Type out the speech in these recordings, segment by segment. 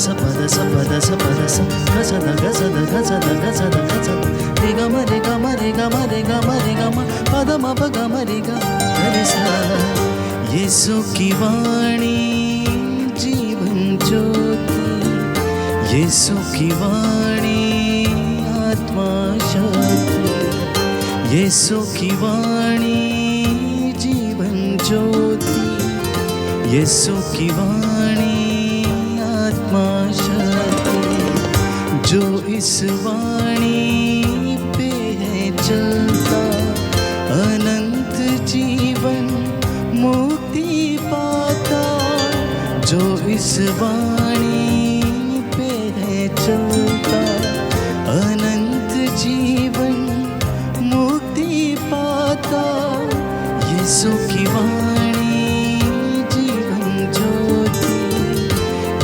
ಸ ಪದ ಸ ಪದ ಸ ಪದ ಸ ಗಸದ ಗಸದ ಗಸದ ಗಸದ ಗಸದ ರಿ ಗ ಮ ರಿ ಗ ಮ ರಿ ಗ ಮ ರಿ ಗ ಮ ರಿ ಗ ಮ ಪದ ಮ ಪ ಗ ಮ ರಿ ಗ ರಿ ಸ ಯೇಸು की वाणी जीवन ज्योति यीशु की वाणी आत्मा शक्ति यीशु की वाणी जीवन ज्योति यीशु की वाणी आत्मा शक्ति जो इस वाणी पे है चलता अनंत जीवन मुक्ति पाता जो इस वाणी पे है चलता अनंत जीवन मुक्ति पाता यीशु की वाणी जीवन ज्योति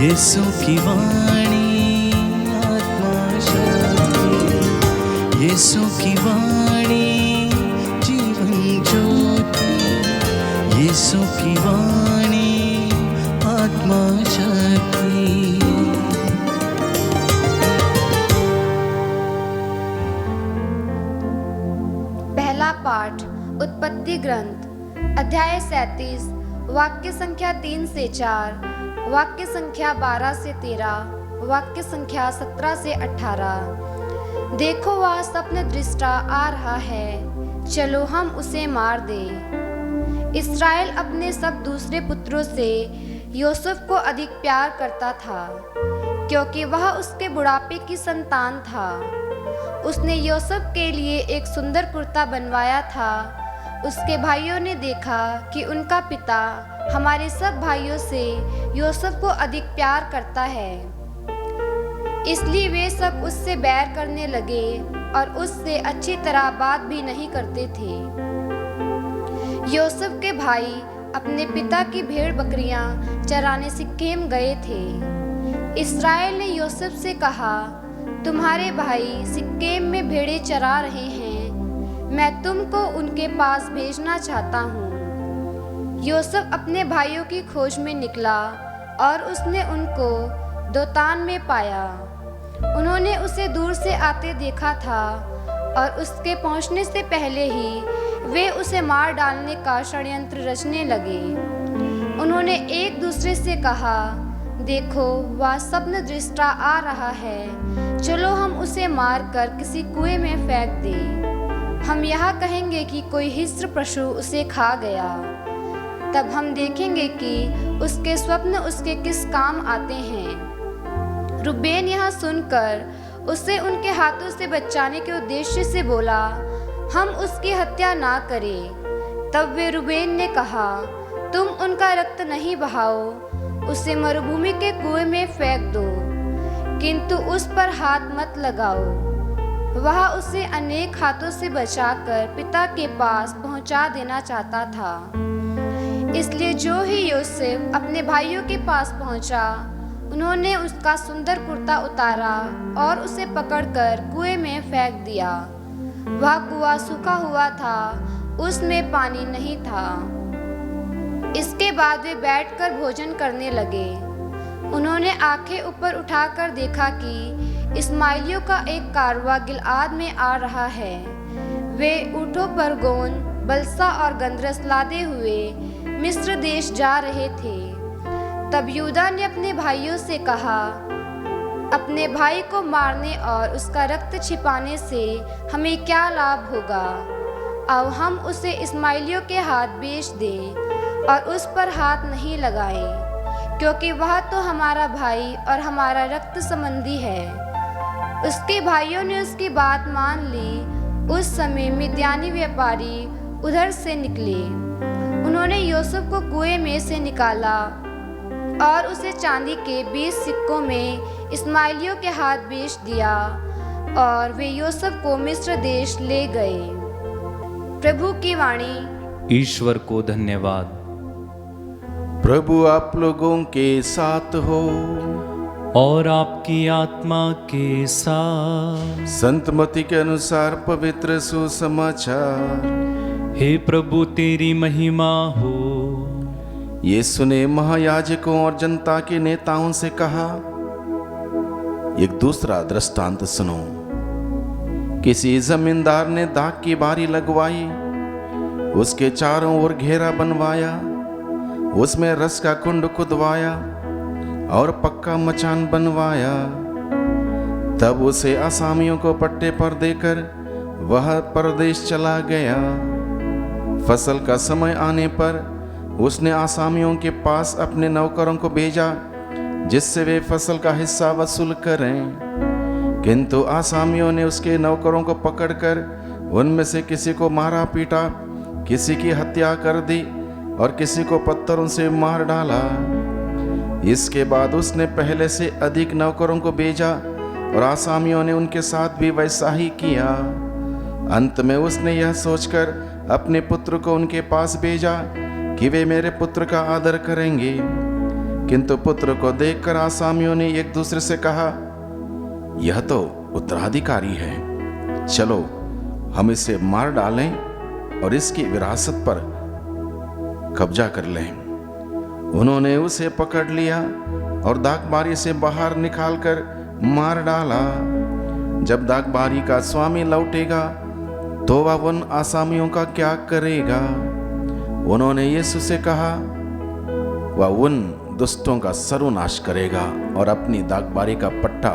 यीशु की वाणी आत्मा शक्ति यीशु की वाणी जीवन ज्योति यीशु की वाणी आत्मा शक्ति। पहला पाठ उत्पत्ति ग्रंथ अध्याय 37 वाक्य संख्या 3 से 4, वाक्य संख्या 12 से 13, वाक्य संख्या 17 से 18। देखो वह स्वप्न दृष्टा आ रहा है, चलो हम उसे मार दे। इस्राएल अपने सब दूसरे पुत्रों से यूसुफ को अधिक प्यार करता था, क्योंकि वह उसके बुढ़ापे की संतान था। उसने यूसुफ के लिए एक सुंदर कुर्ता बनवाया था। उसके भाइयों ने देखा कि उनका पिता हमारे सब भाइयों से यूसुफ को अधिक प्यार करता है, इसलिए वे सब उससे बैर करने लगे और उससे अच्छी तरह बात भी नहीं करते थे। यूसुफ के भाई अपने पिता की भेड़ बकरियां चराने सिक्केम गए थे। इस्राएल ने यूसुफ से कहा, तुम्हारे भाई सिक्केम में भेड़ें चरा रहे हैं, मैं तुमको उनके पास भेजना चाहता हूँ। यूसुफ अपने भाइयों की खोज में निकला और उसने उनको दोतान में पाया। उन्होंने उसे दूर से आते देखा था और उसके पहुंचने से पहले ही वे उसे मार डालने का षड्यंत्र रचने लगे। उन्होंने एक दूसरे से कहा, देखो वह स्वप्न दृष्टा आ रहा है, चलो हम उसे मार कर किसी कुएं में फेंक दें। हम यह कहेंगे कि कोई हिंस्र पशु उसे खा गया, तब हम देखेंगे कि उसके स्वप्न उसके किस काम आते हैं। रूबेन यह सुनकर उसे उनके हाथों से बचाने के उद्देश्य से बोला, हम उसकी हत्या ना करें। तब वे रूबेन ने कहा, तुम उनका रक्त नहीं बहाओ, उसे मरुभूमि के कुएं में फेंक दो, किंतु उस पर हाथ मत लगाओ। वह उसे अनेक हाथों से बचाकर पिता के पास पहुंचा देना चाहता था। इसलिए जो ही यूसुफ अपने भाइयों के पास पहुंचा, उन्होंने उसका सुंदर कुर्ता उतारा और उसे पकड़कर कुएं में फेंक दिया। वह कुआं सूखा हुआ था, उसमें पानी नहीं था। इसके बाद वे बैठकर भोजन करने लगे। उन्होंने आंखें ऊपर उठाकर देखा कि इस्माइलियों का एक कारवां गिलआद में आ रहा है। वे ऊँटों पर गोंद, बलसा और गंदरस लादे हुए मिस्र देश जा रहे थे। तब यूदा ने अपने भाइयों से कहा, अपने भाई को मारने और उसका रक्त छिपाने से हमें क्या लाभ होगा? आओ हम उसे इस्माइलियों के हाथ बेच दें और उस पर हाथ नहीं लगाएं, क्योंकि वह तो हमारा भाई और हमारा रक्त संबंधी है। उसके भाइयों ने उसकी बात मान ली। उस समय मिद्यानी व्यापारी उधर से निकले। उन्होंने यूसुफ को कुएं में से निकाला और उसे चांदी के 20 सिक्कों में इस्माइलियों के हाथ बेच दिया और वे यूसुफ को मिस्र देश ले गए। प्रभु की वाणी। ईश्वर को धन्यवाद। प्रभु आप लोगों के साथ हो और आपकी आत्मा के साथ। संत मत्ती के अनुसार पवित्र सुसमाचार। हे प्रभु तेरी महिमा हो। यीशु ने महायाजकों और जनता के नेताओं से कहा, एक दूसरा दृष्टांत सुनो। किसी जमींदार ने दाख की बारी लगवाई, उसके चारों ओर घेरा बनवाया, उसमें रस का कुंड खुदवाया और पक्का मचान बनवाया। तब उसे असामियों को पट्टे पर देकर वह परदेश चला गया। फसल का समय आने पर उसने आसामियों के पास अपने नौकरों को भेजा, जिससे वे फसल का हिस्सा वसूल करें। किंतु आसामियों ने उसके नौकरों को पकड़कर उनमें से किसी को मारा पीटा, किसी की हत्या कर दी और किसी को पत्थरों से मार डाला। इसके बाद उसने पहले से अधिक नौकरों को भेजा और आसामियों ने उनके साथ भी वैसा ही किया। अंत में उसने यह सोचकर अपने पुत्र को उनके पास भेजा कि वे मेरे पुत्र का आदर करेंगे। किंतु पुत्र को देखकर आसामियों ने एक दूसरे से कहा, यह तो उत्तराधिकारी है, चलो हम इसे मार डालें और इसकी विरासत पर कब्जा कर लें। उन्होंने उसे पकड़ लिया और दाखबारी से बाहर निकालकर मार डाला। जब दाखबारी का स्वामी लौटेगा तो वह उन आसामियों का क्या करेगा? उन्होंने यीशु से कहा, वह उन दुष्टों का सर्वनाश करेगा और अपनी दाखबारी का पट्टा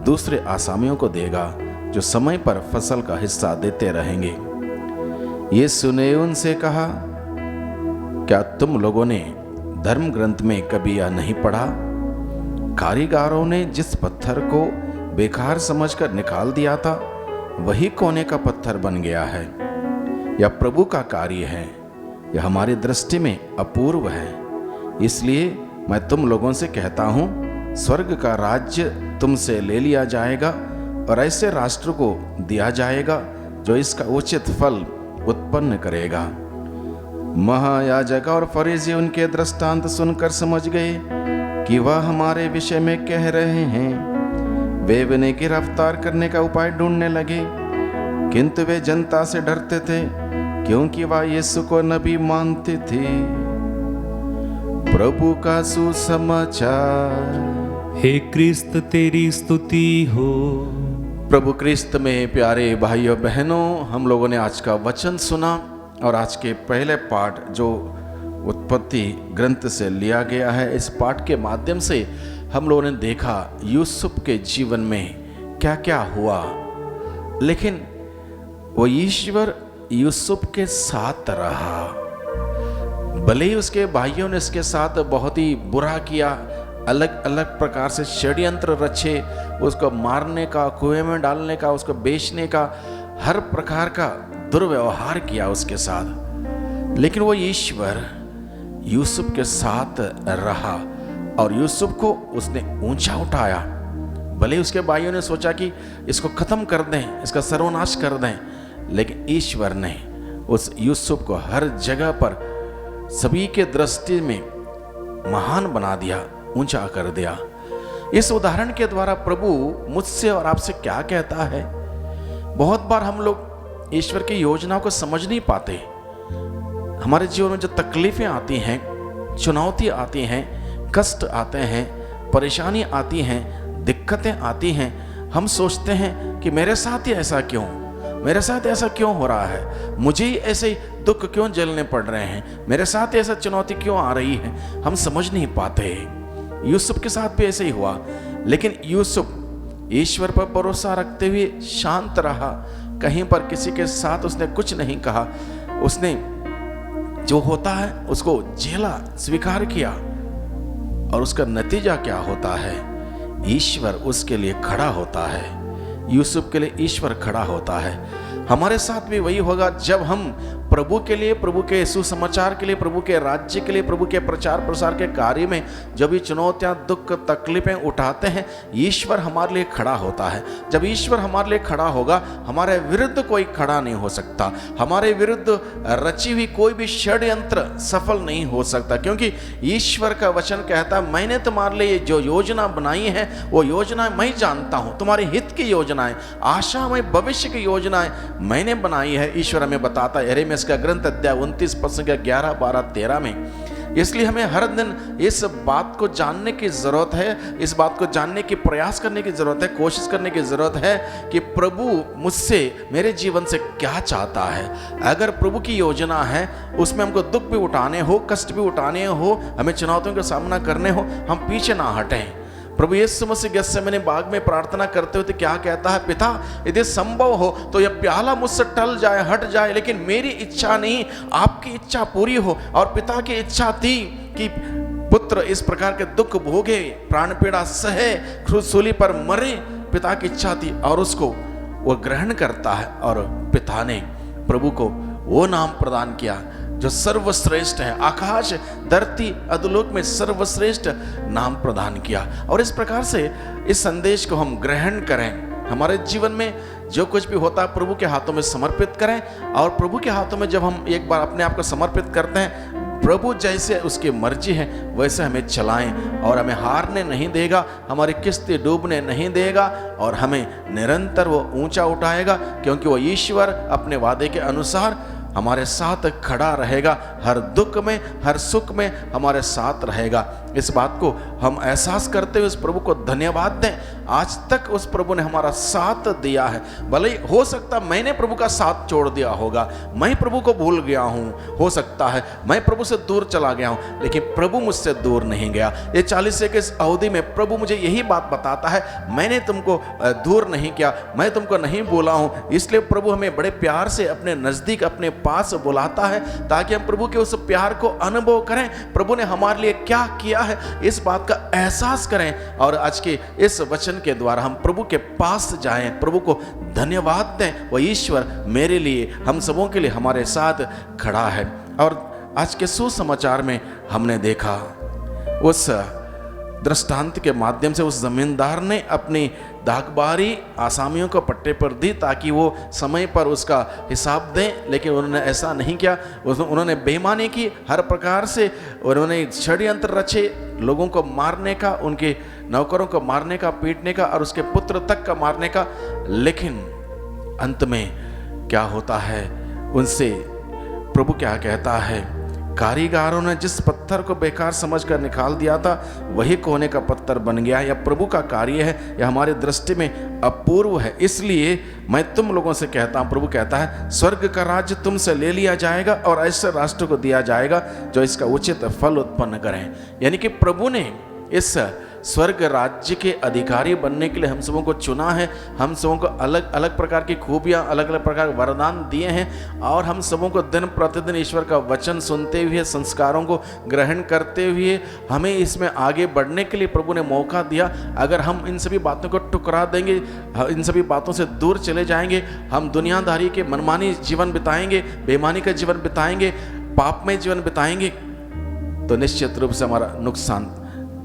दूसरे आसामियों को देगा, जो समय पर फसल का हिस्सा देते रहेंगे। यीशु ने उनसे कहा, क्या तुम लोगों ने धर्म ग्रंथ में कभी यह नहीं पढ़ा? कारीगरों ने जिस पत्थर को बेकार समझकर निकाल दिया था, वही कोने का पत्थर बन गया है। यह प्रभु का कार्य है, यह हमारी दृष्टि में अपूर्व है। इसलिए मैं तुम लोगों से कहता हूँ, स्वर्ग का राज्य तुमसे ले लिया जाएगा और ऐसे राष्ट्र को दिया जाएगा जो इसका उचित फल उत्पन्न करेगा। महायाजक और फरीसी उनके दृष्टांत सुनकर समझ गए कि वह हमारे विषय में कह रहे हैं। वे उन्हें गिरफ्तार करने का उपाय ढूंढने लगे, किंतु वे जनता से डरते थे, क्योंकि वह यीशु को नबी मानते थे। प्रभु का सुसमाचार। हे क्रिस्त तेरी स्तुति हो। प्रभु क्रिस्त में प्यारे भाइयों बहनों, हम लोगों ने आज का वचन सुना और आज के पहले पाठ जो उत्पत्ति ग्रंथ से लिया गया है, इस पाठ के माध्यम से हम लोगों ने देखा यूसुफ के जीवन में क्या क्या हुआ। लेकिन वो ईश्वर यूसुफ के साथ रहा। भले ही उसके भाइयों ने इसके साथ बहुत ही बुरा किया, अलग अलग प्रकार से षड्यंत्र रचे, उसको मारने का, कुएं में डालने का, उसको बेचने का, हर प्रकार का दुर्व्यवहार किया उसके साथ। लेकिन वो ईश्वर यूसुफ के साथ रहा और यूसुफ को उसने ऊंचा उठाया। भले उसके भाइयों ने सोचा कि इसको खत्म कर दें, इसका सर्वनाश कर दें, लेकिन ईश्वर ने उस यूसुफ को हर जगह पर सभी के दृष्टि में महान बना दिया, ऊंचा कर दिया। इस उदाहरण के द्वारा प्रभु मुझसे और आपसे क्या कहता है? बहुत बार हम लोग ईश्वर की योजना को समझ नहीं पाते। हमारे जीवन में जो तकलीफें आती हैं, चुनौती आती हैं, कष्ट आते हैं, परेशानी आती हैं, दिक्कतें आती हैं, हम सोचते हैं कि मेरे साथ ही ऐसा क्यों, मेरे साथ ऐसा क्यों हो रहा है, मुझे ही ऐसे दुख क्यों झेलने पड़ रहे हैं, मेरे साथ ऐसा चुनौती क्यों आ रही है, हम समझ नहीं पाते। यूसुफ के साथ भी ऐसे ही हुआ। लेकिन यूसुफ ईश्वर पर भरोसा रखते हुए शांत रहा, कहीं पर किसी के साथ उसने कुछ नहीं कहा। उसने जो होता है उसको झेला, स्वीकार किया, और उसका नतीजा क्या होता है? ईश्वर उसके लिए खड़ा होता है। यूसुफ के लिए ईश्वर खड़ा होता है। हमारे साथ भी वही होगा जब हम प्रभु के लिए, प्रभु के सुसमाचार के लिए, प्रभु के राज्य के लिए, प्रभु के प्रचार प्रसार के कार्य में जब ये चुनौतियां, दुख, तकलीफें उठाते हैं, ईश्वर हमारे लिए खड़ा होता है। जब ईश्वर हमारे लिए खड़ा होगा, हमारे विरुद्ध कोई खड़ा नहीं हो सकता। हमारे विरुद्ध रची हुई कोई भी षड्यंत्र सफल नहीं हो सकता, क्योंकि ईश्वर का वचन कहता है, मैंने तुम्हारे लिए जो योजना बनाई है वो योजना मैं जानता हूं। तुम्हारे हित की योजनाएं, आशामय भविष्य की योजनाएं मैंने बनाई है। ईश्वर हमें बताता है यिर्मयाह का ग्रंथ अध्याय 29 पद 11, 12, 13 में, इसलिए हमें हर दिन इस बात को जानने की ज़रूरत है, इस बात को जानने की प्रयास करने की ज़रूरत है, कोशिश करने की ज़रूरत है कि प्रभु मुझसे, मेरे जीवन से क्या चाहता है। अगर प्रभु की योजना है, उसमें हमको दुख भी उठाने हो, कष्ट भी उठाने हो, हमें चुनौतियों का सामना करने हो, हम पीछे ना हटें। प्रभु यीशु मसीह गेत्सेमनी बाग में प्रार्थना करते हुए क्या कहता है, पिता यदि संभव हो तो यह प्याला मुझसे टल जाए, हट जाए, लेकिन मेरी इच्छा नहीं, आपकी इच्छा पूरी हो। और पिता की इच्छा थी कि पुत्र इस प्रकार के दुख भोगे, प्राण पीड़ा सहे, क्रूस सूली पर मरे, पिता की इच्छा थी और उसको वो ग्रहण करता है। और पिता ने प्रभु को वो नाम प्रदान किया जो सर्वश्रेष्ठ है, आकाश धरती अधोलोक में सर्वश्रेष्ठ नाम प्रदान किया। और इस प्रकार से इस संदेश को हम ग्रहण करें, हमारे जीवन में जो कुछ भी होता है प्रभु के हाथों में समर्पित करें। और प्रभु के हाथों में जब हम एक बार अपने आप को समर्पित करते हैं, प्रभु जैसे उसकी मर्जी है वैसे हमें चलाएं, और हमें हारने नहीं देगा, हमारी किस्ती डूबने नहीं देगा, और हमें निरंतर वो ऊंचा उठाएगा, क्योंकि वो ईश्वर अपने वादे के अनुसार हमारे साथ खड़ा रहेगा। हर दुख में, हर सुख में हमारे साथ रहेगा। इस बात को हम एहसास करते हुए उस प्रभु को धन्यवाद दें। आज तक उस प्रभु ने हमारा साथ दिया है। भले ही हो सकता मैंने प्रभु का साथ छोड़ दिया होगा, मैं प्रभु को भूल गया हूँ, हो सकता है मैं प्रभु से दूर चला गया हूँ, लेकिन प्रभु मुझसे दूर नहीं गया। ये 40 के इस अवधि में प्रभु मुझे यही बात बताता है, मैंने तुमको दूर नहीं किया, मैं तुमको नहीं भूला हूँ। इसलिए प्रभु हमें बड़े प्यार से अपने नज़दीक, अपने पास बुलाता है, ताकि हम प्रभु के उस प्यार को अनुभव करें। प्रभु ने हमारे लिए क्या किया है इस बात का एहसास करें, और आज के इस वचन के द्वारा हम प्रभु के पास जाएं, प्रभु को धन्यवाद दें। वह ईश्वर मेरे लिए, हम सबों के लिए हमारे साथ खड़ा है। और आज के सुसमाचार में हमने देखा उस दृष्टांत के माध्यम से उस जमींदार ने अपनी दागबारी आसामियों को पट्टे पर दी ताकि वो समय पर उसका हिसाब दें, लेकिन उन्होंने ऐसा नहीं किया। उन्होंने बेईमानी की, हर प्रकार से उन्होंने षड्यंत्र रचे लोगों को मारने का, उनके नौकरों को मारने का, पीटने का, और उसके पुत्र तक का मारने का। लेकिन अंत में क्या होता है, उनसे प्रभु क्या कहता है, कारीगरों ने जिस पत्थर को बेकार समझकर निकाल दिया था वही कोने का पत्थर बन गया। यह प्रभु का कार्य है, यह हमारी दृष्टि में अपूर्व है। इसलिए मैं तुम लोगों से कहता हूं, प्रभु कहता है, स्वर्ग का राज्य तुमसे ले लिया जाएगा और ऐसे राष्ट्र को दिया जाएगा जो इसका उचित फल उत्पन्न करें। यानी कि प्रभु ने इस स्वर्ग राज्य के अधिकारी बनने के लिए हम सबों को चुना है। हम सबों को अलग अलग प्रकार की खूबियाँ, अलग अलग प्रकार के वरदान दिए हैं, और हम सबों को दिन प्रतिदिन ईश्वर का वचन सुनते हुए, संस्कारों को ग्रहण करते हुए हमें इसमें आगे बढ़ने के लिए प्रभु ने मौका दिया। अगर हम इन सभी बातों को टुकरा देंगे, इन सभी बातों से दूर चले जाएंगे, हम दुनियादारी के मनमानी जीवन बिताएंगे, बेईमानी का जीवन बिताएंगे, पाप में जीवन बिताएंगे, तो निश्चित रूप से हमारा नुकसान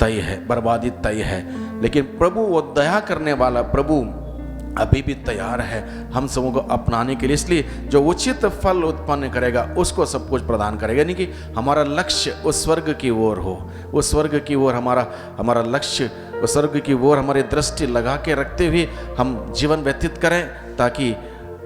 तय है, बर्बादी तय है। लेकिन प्रभु, वो दया करने वाला प्रभु अभी भी तैयार है हम सबों को अपनाने के लिए। इसलिए जो उचित फल उत्पन्न करेगा उसको सब कुछ प्रदान करेगा। यानी कि हमारा लक्ष्य उस स्वर्ग की ओर हो, उस स्वर्ग की ओर हमारा लक्ष्य, उस स्वर्ग की ओर हमारी दृष्टि लगा के रखते हुए हम जीवन व्यतीत करें, ताकि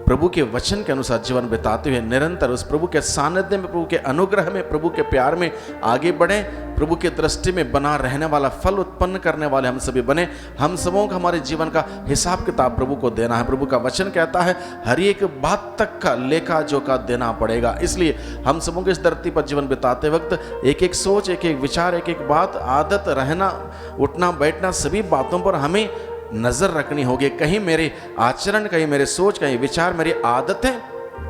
प्रभु के वचन के अनुसार जीवन बिताते हुए निरंतर उस प्रभु के सानिध्य में, प्रभु के अनुग्रह में, प्रभु के प्यार में आगे बढ़े, प्रभु की दृष्टि में बना रहने वाला, फल उत्पन्न करने वाले हम सभी बने। हम सबों को हमारे जीवन का हिसाब किताब प्रभु को देना है। प्रभु का वचन कहता है हर एक बात तक का लेखा जोखा देना पड़ेगा। इसलिए हम सबों को इस धरती पर जीवन बिताते वक्त एक एक सोच, एक एक विचार, एक एक बात, आदत, रहना, उठना बैठना, सभी बातों पर हमें नजर रखनी होगी। कहीं मेरे आचरण, कहीं मेरे सोच, कहीं विचार, मेरी आदतें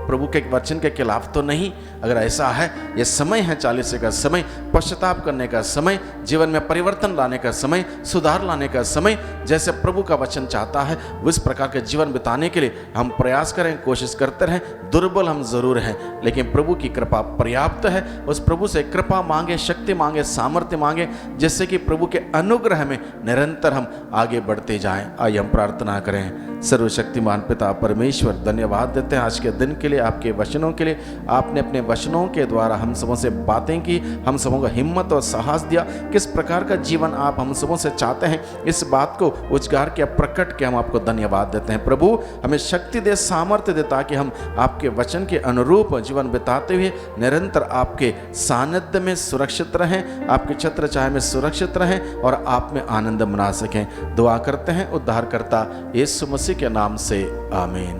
प्रभु के वचन के खिलाफ तो नहीं। अगर ऐसा है, ये समय है 40 का समय, पश्चाताप करने का समय, जीवन में परिवर्तन लाने का समय, सुधार लाने का समय, जैसे प्रभु का वचन चाहता है उस प्रकार के जीवन बिताने के लिए हम प्रयास करें, कोशिश करते रहें। दुर्बल हम जरूर हैं, लेकिन प्रभु की कृपा पर्याप्त है। उस प्रभु से कृपा मांगे, शक्ति मांगे, सामर्थ्य मांगे, जिससे कि प्रभु के अनुग्रह में निरंतर हम आगे बढ़ते जाएं। आइए हम प्रार्थना करें। सर्वशक्तिमान पिता परमेश्वर, धन्यवाद देते हैं आज के दिन के लिए। लिए, आपके वचनों के लिए। आपने अपने वचनों के द्वारा हम सबों से बातें की, हम सबों को हिम्मत और साहस दिया। किस प्रकार का जीवन आप हम सबों से चाहते हैं, इस बात को उजागर के, प्रकट के हम आपको धन्यवाद देते हैं। प्रभु हमें शक्ति दे, सामर्थ्य दे, ताकि हम आपके वचन के अनुरूप जीवन बिताते हुए निरंतर आपके सानिध्य में सुरक्षित रहें, आपके छत्र छाया में सुरक्षित रहें और आप में आनंद मना सकें। दुआ करते हैं उद्धारकर्ता यीशु मसीह के नाम से, आमीन।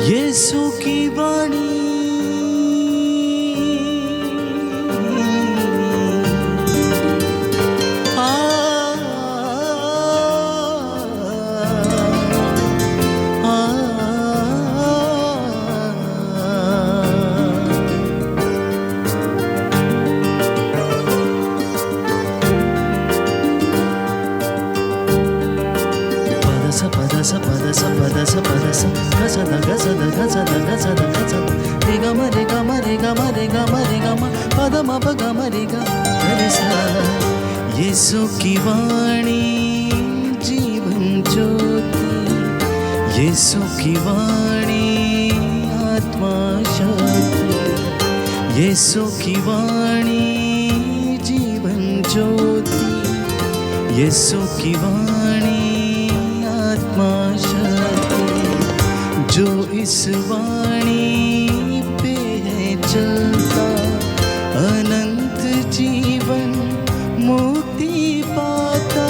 यीशु की वाणी यीशु की वाणी जीवन ज्योति, यीशु की वाणी आत्मा शक्ति, यीशु की वाणी जीवन ज्योति, यीशु की वाणी आत्मा शक्ति। जो इस वाणी पे है चलता, अनंत जीवन मुक्ति पाता।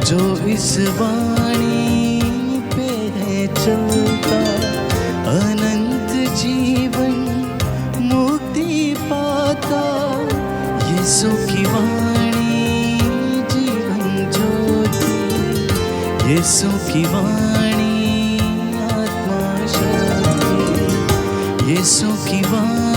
जो इस वाणी पे है चलता, अनंत जीवन मुक्ति पाता। यीशु की वाणी जीवन ज्योति, यीशु की वाणी आत्मा शक्ति, यीशु की वाणी